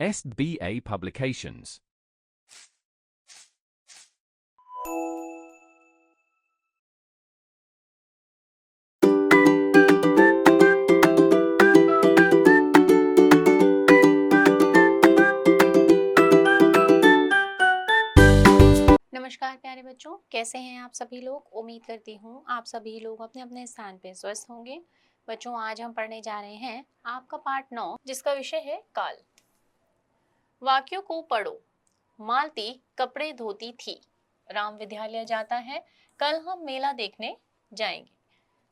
SBA Publications. नमस्कार प्यारे बच्चों, कैसे हैं आप सभी लोग। उम्मीद करती हूँ आप सभी लोग अपने अपने स्थान पे स्वस्थ होंगे। बच्चों, आज हम पढ़ने जा रहे हैं आपका पाठ 9, जिसका विषय है काल। वाक्यों को पढ़ो। मालती कपड़े धोती थी, राम विद्यालय जाता है, कल हम मेला देखने जाएंगे।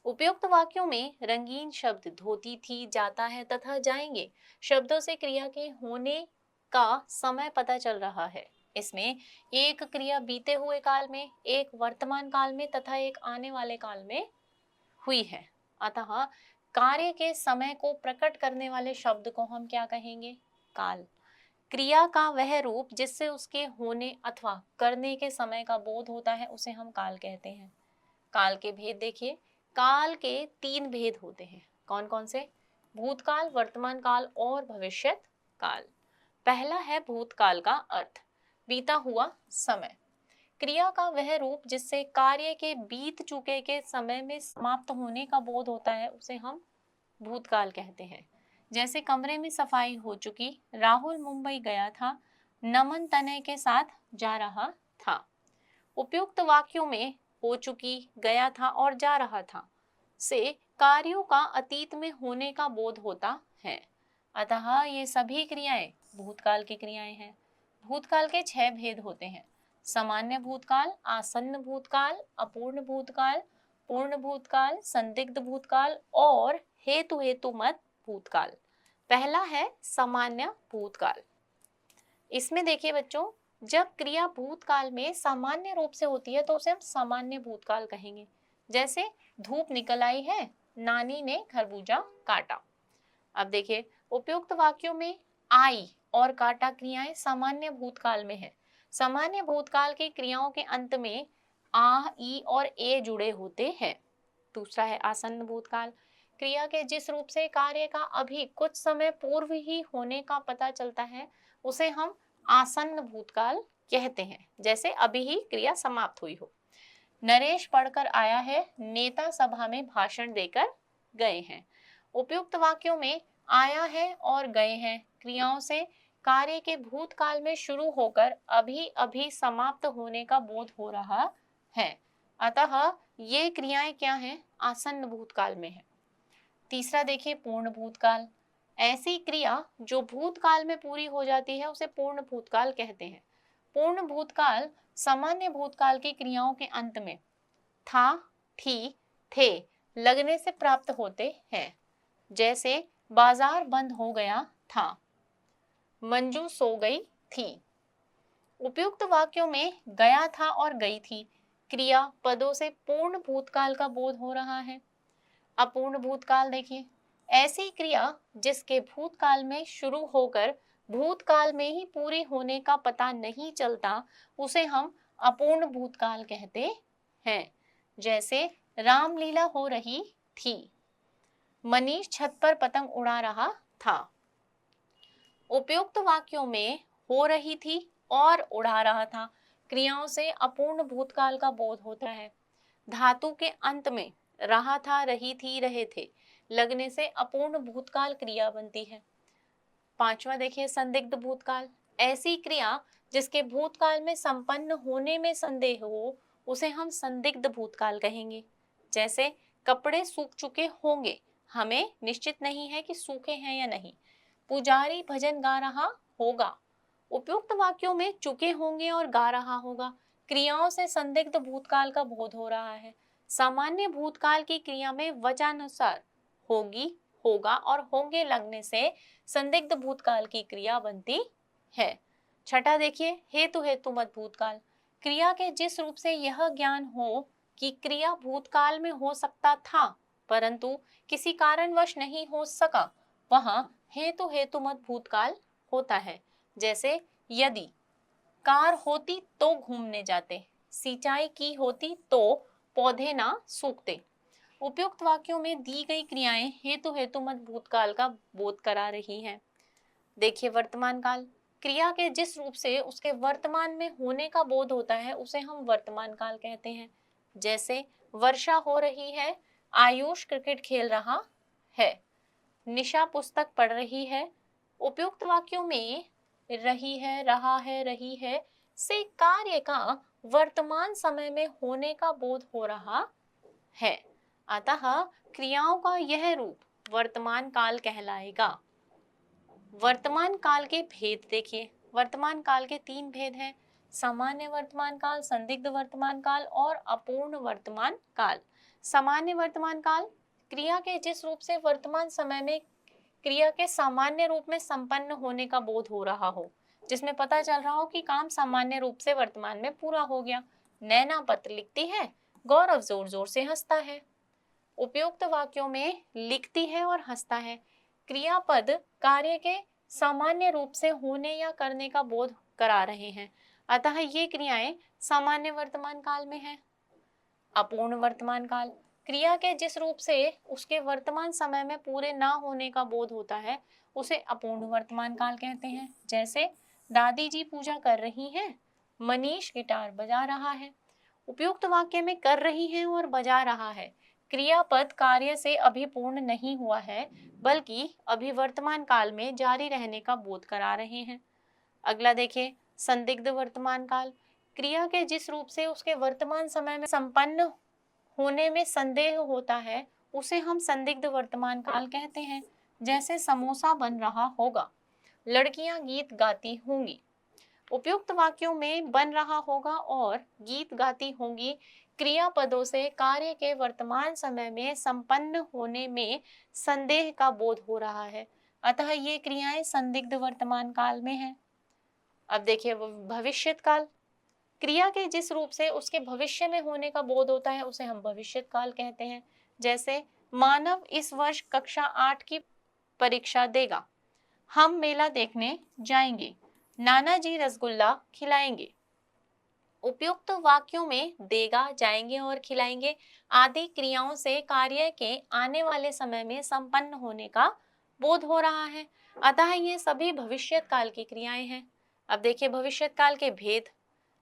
उपयुक्त वाक्यों में रंगीन शब्द धोती थी, जाता है तथा जाएंगे शब्दों से क्रिया के होने का समय पता चल रहा है। इसमें एक क्रिया बीते हुए काल में, एक वर्तमान काल में तथा एक आने वाले काल में हुई है। अतः कार्य के समय को प्रकट करने वाले शब्द को हम क्या कहेंगे? काल। क्रिया का वह रूप जिससे उसके होने अथवा करने के समय का बोध होता है, उसे हम काल कहते हैं। काल के भेद देखिए। काल के 3 भेद होते हैं। कौन कौन से? भूतकाल, वर्तमान काल और भविष्यत काल। पहला है भूतकाल का अर्थ, बीता हुआ समय। क्रिया का वह रूप जिससे कार्य के बीत चुके के समय में समाप्त होने का बोध होता है, उसे हम भूतकाल कहते हैं। जैसे कमरे में सफाई हो चुकी, राहुल मुंबई गया था, नमन तनय के साथ जा रहा था। उपयुक्त वाक्यों में हो चुकी, गया था और जा रहा था से कार्यों का अतीत में होने का बोध होता है। अतः ये सभी क्रियाएं भूतकाल की क्रियाएं हैं। भूतकाल के 6 भेद होते हैं। सामान्य भूतकाल, आसन्न भूतकाल, अपूर्ण भूतकाल, पूर्ण भूतकाल, संदिग्ध भूतकाल और हेतु हेतुमत भूतकाल। पहला है सामान्य भूतकाल। इसमें देखिए बच्चों, जब क्रिया भूतकाल में सामान्य रूप से होती है तो उसे हम सामान्य भूतकाल कहेंगे। जैसे धूप निकल आई है, नानी ने खरबूजा काटा। अब देखिए, उपयुक्त वाक्यों में आई और काटा क्रियाएं सामान्य भूतकाल में है। सामान्य भूतकाल की क्रियाओं के अंत में आ, ई और ए जुड़े होते हैं। दूसरा है आसन्न भूतकाल। क्रिया के जिस रूप से कार्य का अभी कुछ समय पूर्व ही होने का पता चलता है, उसे हम आसन्न भूतकाल कहते हैं। जैसे अभी ही क्रिया समाप्त हुई हो। नरेश पढ़कर आया है, नेता सभा में भाषण देकर गए हैं। उपयुक्त वाक्यों में आया है और गए हैं क्रियाओं से कार्य के भूतकाल में शुरू होकर अभी अभी समाप्त होने का बोध हो रहा है। अतः ये क्रियाएं क्या हैं? आसन्न भूतकाल में है। तीसरा देखिए, पूर्ण भूतकाल। ऐसी क्रिया जो भूतकाल में पूरी हो जाती है उसे पूर्ण भूतकाल कहते हैं। पूर्ण भूतकाल सामान्य भूतकाल की क्रियाओं के अंत में था, थी, थे लगने से प्राप्त होते हैं। जैसे बाजार बंद हो गया था, मंजू सो गई थी। उपयुक्त वाक्यों में गया था और गई थी क्रिया पदों से पूर्ण भूतकाल का बोध हो रहा है। अपूर्ण भूतकाल देखिए, ऐसी क्रिया जिसके भूतकाल में शुरू होकर भूतकाल में ही पूरी होने का पता नहीं चलता, उसे हम अपूर्ण भूतकाल कहते हैं। जैसे रामलीला हो रही थी, मनीष छत पर पतंग उड़ा रहा था। उपयुक्त वाक्यों में हो रही थी और उड़ा रहा था क्रियाओं से अपूर्ण भूतकाल का बोध होता है। धातु के अंत में रहा था, रही थी, रहे थे लगने से अपूर्ण भूतकाल क्रिया बनती है। पांचवा देखिए, संदिग्ध भूतकाल। ऐसी क्रिया जिसके भूतकाल में संपन्न होने में संदेह हो, उसे हम संदिग्ध भूतकाल कहेंगे। जैसे कपड़े सूख चुके होंगे, हमें निश्चित नहीं है कि सूखे हैं या नहीं। पुजारी भजन गा रहा होगा। उपयुक्त वाक्यों में चुके होंगे और गा रहा होगा क्रियाओं से संदिग्ध भूतकाल का बोध हो रहा है। सामान्य भूतकाल की क्रिया में वचनानुसार होगी, होगा और होंगे लगने से संदिग्ध भूतकाल की क्रिया बनती है। छठा देखिए, हेतु हेतुमत भूतकाल। क्रिया के जिस रूप से यह ज्ञान हो कि क्रिया भूतकाल में हो सकता था परंतु किसी कारणवश नहीं हो सका, वहां हेतु हेतुमत भूतकाल होता है। जैसे यदि कार होती तो घूमने जाते, सिंचाई की होती तो पौधे ना सूखते। उपयुक्त वाक्यों में दी गई क्रियाएं हेतु हेतुमत भूतकाल का बोध करा रही हैं। देखिए वर्तमान काल, क्रिया के जिस रूप से उसके वर्तमान में होने का बोध होता है उसे हम वर्तमान काल कहते हैं। जैसे वर्षा हो रही है, आयुष क्रिकेट खेल रहा है, निशा पुस्तक पढ़ रही है। उपयुक्त वाक्यों में रही है, रहा है, रही है से कार्य का वर्तमान समय में होने का बोध हो रहा है, अतः क्रियाओं का यह रूप वर्तमान काल कहलाएगा। वर्तमान काल के भेद देखिए, वर्तमान काल के 3 भेद हैं, सामान्य वर्तमान काल, संदिग्ध वर्तमान काल और अपूर्ण वर्तमान काल। सामान्य वर्तमान काल, क्रिया के जिस रूप से वर्तमान समय में क्रिया के सामान्य रूप में संपन्न होने का बोध हो रहा हो, जिसमें पता चल रहा हो कि काम सामान्य रूप से वर्तमान में पूरा हो गया। नैना पत्र लिखती है, गौरव जोर जोर से हंसता है। उपयुक्त वाक्यों में लिखती है और हंसता है क्रियापद कार्य के सामान्य रूप से होने या करने का बोध करा रहे हैं, अतः ये क्रियाएं सामान्य वर्तमान काल में हैं। अपूर्ण वर्तमान काल, क्रिया के जिस रूप से उसके वर्तमान समय में पूरे ना होने का बोध होता है उसे अपूर्ण वर्तमान काल कहते हैं। जैसे दादी जी पूजा कर रही हैं, मनीष गिटार बजा रहा है। उपयुक्त वाक्य में कर रही हैं और बजा रहा है, क्रियापद कार्य से अभी पूर्ण नहीं हुआ है बल्कि अभी वर्तमान काल में जारी रहने का बोध करा रहे हैं। अगला देखिए, संदिग्ध वर्तमान काल, क्रिया के जिस रूप से उसके वर्तमान समय में संपन्न होने में संदेह होता है उसे हम संदिग्ध वर्तमान काल कहते हैं। जैसे समोसा बन रहा होगा, लड़कियां गीत गाती होंगी। उपयुक्त वाक्यों में बन रहा होगा और गीत गाती होंगी क्रियापदों से कार्य के वर्तमान समय में संपन्न होने में संदेह का बोध हो रहा है, अतः ये क्रियाएं संदिग्ध वर्तमान काल में हैं। अब देखिए भविष्यत काल, क्रिया के जिस रूप से उसके भविष्य में होने का बोध होता है उसे हम भविष्यत काल कहते हैं। जैसे मानव इस वर्ष कक्षा 8 की परीक्षा देगा, हम मेला देखने जाएंगे, नाना जी रसगुल्ला खिलाएंगे। उपयुक्त वाक्यों में देगा, जाएंगे और खिलाएंगे आदि क्रियाओं से कार्य के आने वाले समय में संपन्न होने का बोध हो रहा है, अतः ये सभी भविष्यत काल की क्रियाएं हैं। अब देखिए भविष्यत काल के भेद।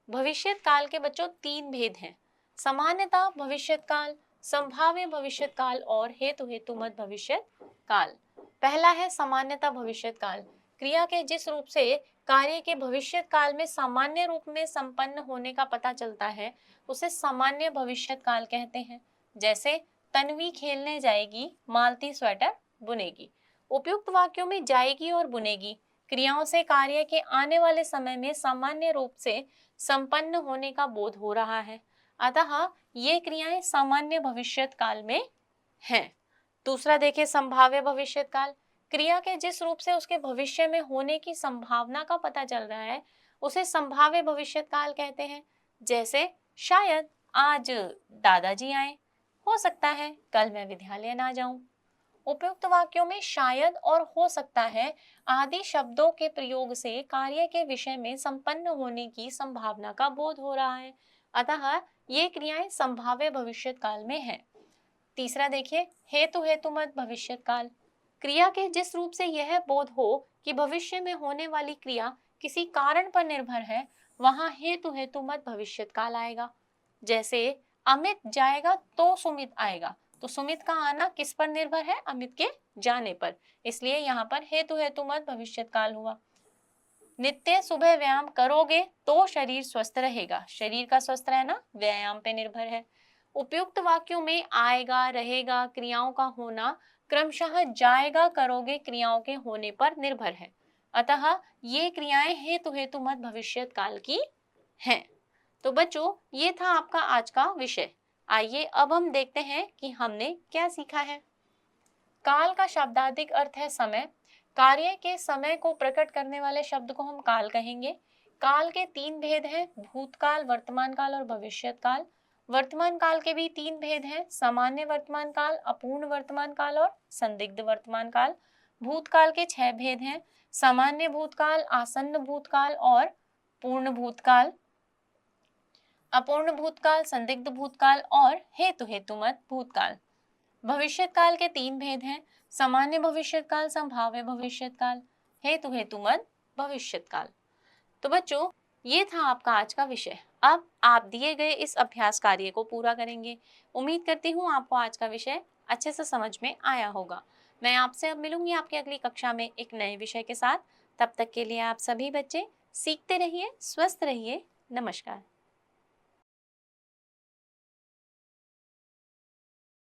भविष्यत काल के बच्चों 3 भेद हैं, सामान्यतः भविष्यत काल, संभाव्य भविष्यत काल और हेतु हेतुमत भविष्यत काल। पहला है सामान्यतः भविष्यत काल, क्रिया के जिस रूप से कार्य के भविष्यत काल में सामान्य रूप में संपन्न होने का पता चलता है उसे सामान्य भविष्यत काल कहते हैं। जैसे तन्वी खेलने जाएगी, मालती स्वेटर बुनेगी। उपयुक्त वाक्यों में जाएगी और बुनेगी क्रियाओं से कार्य के आने वाले समय में सामान्य रूप से संपन्न होने का बोध हो रहा है, अतः ये क्रियाएं सामान्य भविष्यत काल में हैं। दूसरा देखिए संभाव्य भविष्यत काल, क्रिया के जिस रूप से उसके भविष्य में होने की संभावना का पता चल रहा है उसे संभाव्य भविष्यत काल कहते हैं। जैसे शायद आज दादाजी आए, हो सकता है कल मैं विद्यालय ना जाऊं। उपयुक्त वाक्यों में शायद और हो सकता है आदि शब्दों के प्रयोग से कार्य के विषय में संपन्न होने की संभावना का बोध हो रहा है, अतः ये क्रियाएं संभाव्य भविष्यत काल में हैं। तीसरा देखिए हेतु हेतुमत भविष्यत काल, क्रिया के जिस रूप से यह बोध हो कि भविष्य में होने वाली क्रिया किसी कारण पर निर्भर है वहां हेतु हेतुमत भविष्यत काल आएगा। जैसे अमित जाएगा तो सुमित आएगा, तो सुमित का आना किस पर निर्भर है, अमित के जाने पर, इसलिए यहाँ पर हेतु हेतुमत भविष्यत काल हुआ। नित्य सुबह व्यायाम करोगे तो शरीर स्वस्थ रहेगा, शरीर का स्वस्थ रहना व्यायाम पे निर्भर है। उपयुक्त वाक्यों में आएगा, रहेगा क्रियाओं का होना क्रमशः जाएगा करोगे क्रियाओं के होने पर निर्भर है, अतः ये क्रियाएं हेतु हेतुमत भविष्यत काल की हैं। तो बच्चों ये था आपका आज का विषय। आइए अब हम देखते हैं कि हमने क्या सीखा है। काल का शाब्दिक अर्थ है समय, कार्य के समय को प्रकट करने वाले शब्द को हम काल कहेंगे। काल के 3 भेद हैं, भूतकाल, वर्तमान काल और भविष्यत काल। वर्तमान काल के भी 3 भेद हैं, सामान्य वर्तमान काल, अपूर्ण वर्तमान काल और संदिग्ध वर्तमान काल। भूतकाल के 6 भेद हैं, सामान्य भूतकाल, आसन्न भूतकाल और पूर्ण भूतकाल। अपूर्ण भूतकाल, संदिग्ध भूतकाल और हेतु हेतुमत भूतकाल। भविष्यत काल के 3 भेद हैं, सामान्य भविष्यत काल, संभाव्य भविष्यत काल। हेतु हेतु मद भविष्यत काल। तो बच्चों, ये था आपका आज का विषय। अब आप दिए गए इस अभ्यास कार्य को पूरा करेंगे। उम्मीद करती हूँ आपको आज का विषय अच्छे से समझ में आया होगा। मैं आपसे अब मिलूंगी आपकी अगली कक्षा में एक नए विषय के साथ। तब तक के लिए आप सभी बच्चे सीखते रहिए, स्वस्थ रहिए। नमस्कार।